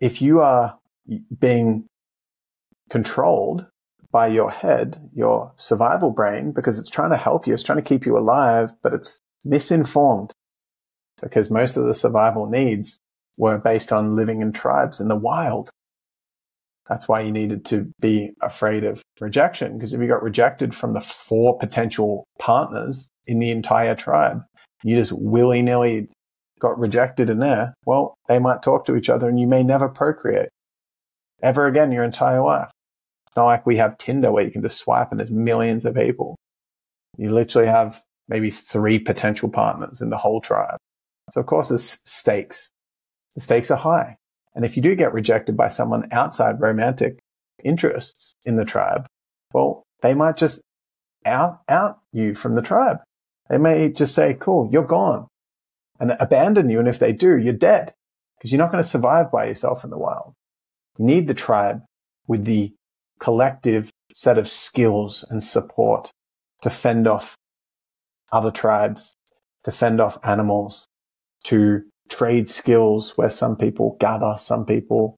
if you are being controlled by your head, your survival brain, because it's trying to help you, it's trying to keep you alive, but it's misinformed, because most of the survival needs were based on living in tribes in the wild. That's why you needed to be afraid of rejection, because if you got rejected from the 4 potential partners in the entire tribe, you just willy-nilly got rejected in there, well, they might talk to each other and you may never procreate ever again your entire life. It's not like we have Tinder where you can just swipe and there's millions of people. You literally have maybe 3 potential partners in the whole tribe. So of course there's stakes. The stakes are high. And if you do get rejected by someone outside romantic interests in the tribe, well, they might just out you from the tribe. They may just say, cool, you're gone, and abandon you. And if they do, you're dead, because you're not going to survive by yourself in the wild. You need the tribe with the collective set of skills and support to fend off other tribes, to fend off animals, to trade skills where some people gather, some people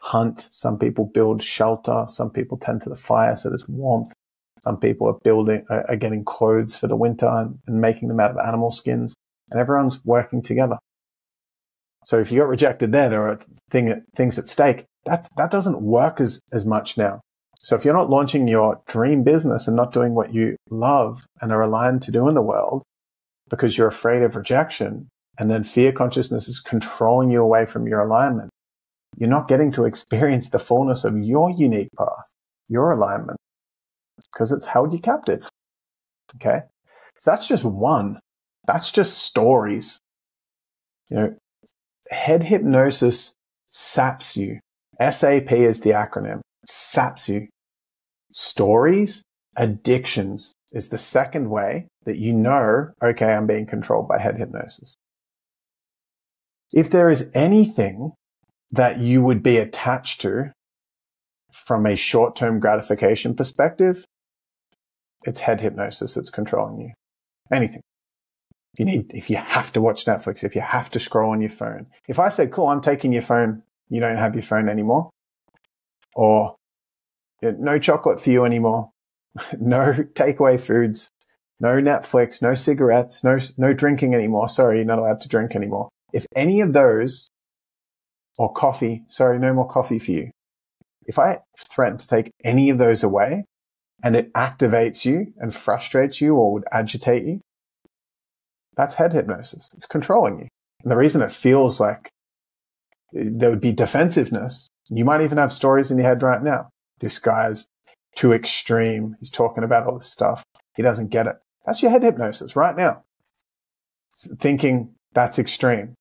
hunt, some people build shelter, some people tend to the fire so there's warmth, some people are getting clothes for the winter and making them out of animal skins, and everyone's working together. So if you got rejected there are things at stake. That doesn't work as much now. So if you're not launching your dream business and not doing what you love and are aligned to do in the world because you're afraid of rejection, and then fear consciousness is controlling you away from your alignment, you're not getting to experience the fullness of your unique path, your alignment, because it's held you captive. Okay? So that's just one. That's just stories. Head hypnosis saps you. SAP is the acronym. It saps you. Stories, addictions is the second way that you know, okay, I'm being controlled by head hypnosis. If there is anything that you would be attached to from a short-term gratification perspective, it's head hypnosis that's controlling you. Anything. If you have to watch Netflix, if you have to scroll on your phone. If I say, cool, I'm taking your phone, you don't have your phone anymore. Or no chocolate for you anymore. No takeaway foods. No Netflix, no cigarettes, no drinking anymore. Sorry, you're not allowed to drink anymore. If any of those, or coffee, sorry, no more coffee for you. If I threaten to take any of those away and it activates you and frustrates you or would agitate you, that's head hypnosis. It's controlling you. And the reason it feels like there would be defensiveness, you might even have stories in your head right now. This guy's too extreme. He's talking about all this stuff. He doesn't get it. That's your head hypnosis right now. Thinking that's extreme.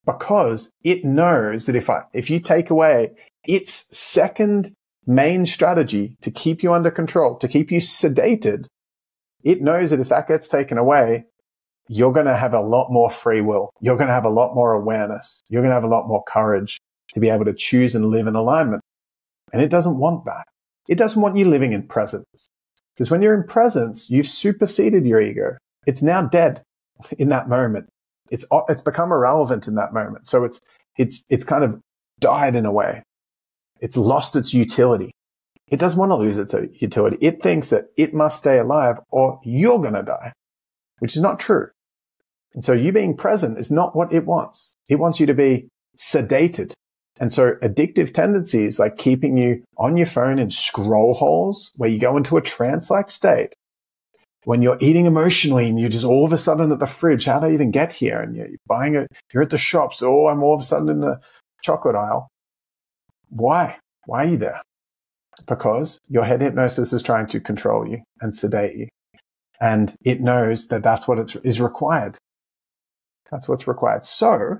Because it knows that if you take away its second main strategy to keep you under control, to keep you sedated, it knows that if that gets taken away, you're going to have a lot more free will. You're going to have a lot more awareness. You're going to have a lot more courage to be able to choose and live in alignment. And it doesn't want that. It doesn't want you living in presence. Because when you're in presence, you've superseded your ego. It's now dead in that moment. It's become irrelevant in that moment. So it's kind of died in a way. It's lost its utility. It doesn't want to lose its utility. It thinks that it must stay alive or you're going to die, which is not true. And so you being present is not what it wants. It wants you to be sedated. And so addictive tendencies like keeping you on your phone in scroll holes where you go into a trance-like state. When you're eating emotionally and you're just all of a sudden at the fridge, how did I even get here? And you're buying it, you're at the shops, oh, I'm all of a sudden in the chocolate aisle. Why? Why are you there? Because your head hypnosis is trying to control you and sedate you. And it knows that that's what is required. That's what's required. So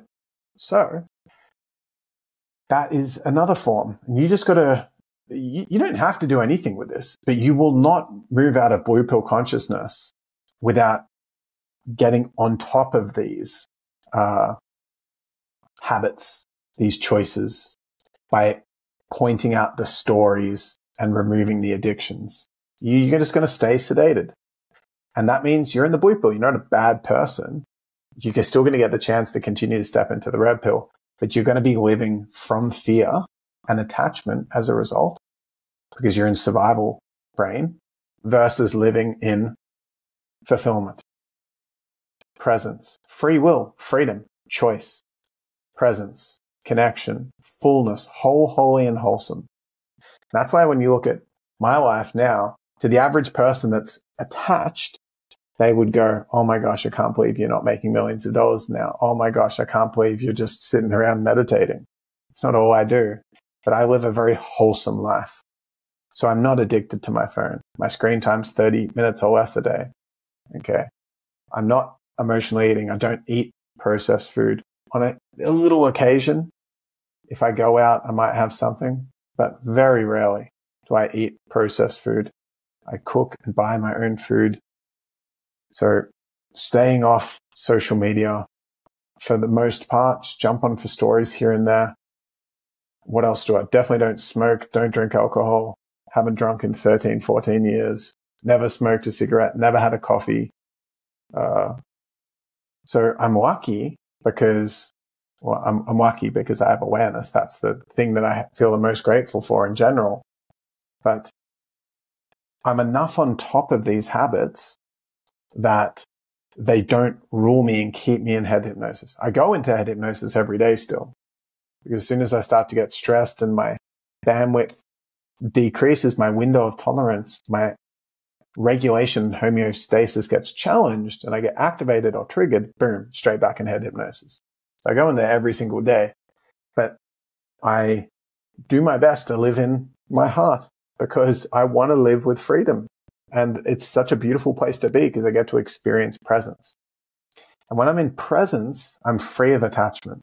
that is another form. And you just got to, you don't have to do anything with this, but you will not move out of blue pill consciousness without getting on top of these habits, these choices, by pointing out the stories and removing the addictions. You're just going to stay sedated. And that means you're in the blue pill. You're not a bad person. You're still going to get the chance to continue to step into the red pill, but you're going to be living from fear and attachment as a result because you're in survival brain versus living in fulfillment, presence, free will, freedom, choice, presence, connection, fullness, whole, holy, and wholesome. That's why when you look at my life now, to the average person that's attached, they would go, oh my gosh, I can't believe you're not making millions of dollars now. Oh my gosh, I can't believe you're just sitting around meditating. It's not all I do, but I live a very wholesome life. So I'm not addicted to my phone. My screen time's 30 minutes or less a day. Okay. I'm not emotionally eating. I don't eat processed food. On a little occasion, if I go out, I might have something, but very rarely do I eat processed food. I cook and buy my own food. So staying off social media for the most part, just jump on for stories here and there. What else do I? Definitely don't smoke, don't drink alcohol, haven't drunk in 13, 14 years, never smoked a cigarette, never had a coffee. So I'm lucky because, well, I'm lucky because I have awareness. That's the thing that I feel the most grateful for in general. But I'm enough on top of these habits that they don't rule me and keep me in head hypnosis. I go into head hypnosis every day still, because as soon as I start to get stressed and my bandwidth decreases, my window of tolerance, my regulation homeostasis gets challenged and I get activated or triggered, boom, straight back in head hypnosis. So I go in there every single day, but I do my best to live in my heart because I want to live with freedom. And it's such a beautiful place to be because I get to experience presence. And when I'm in presence, I'm free of attachment.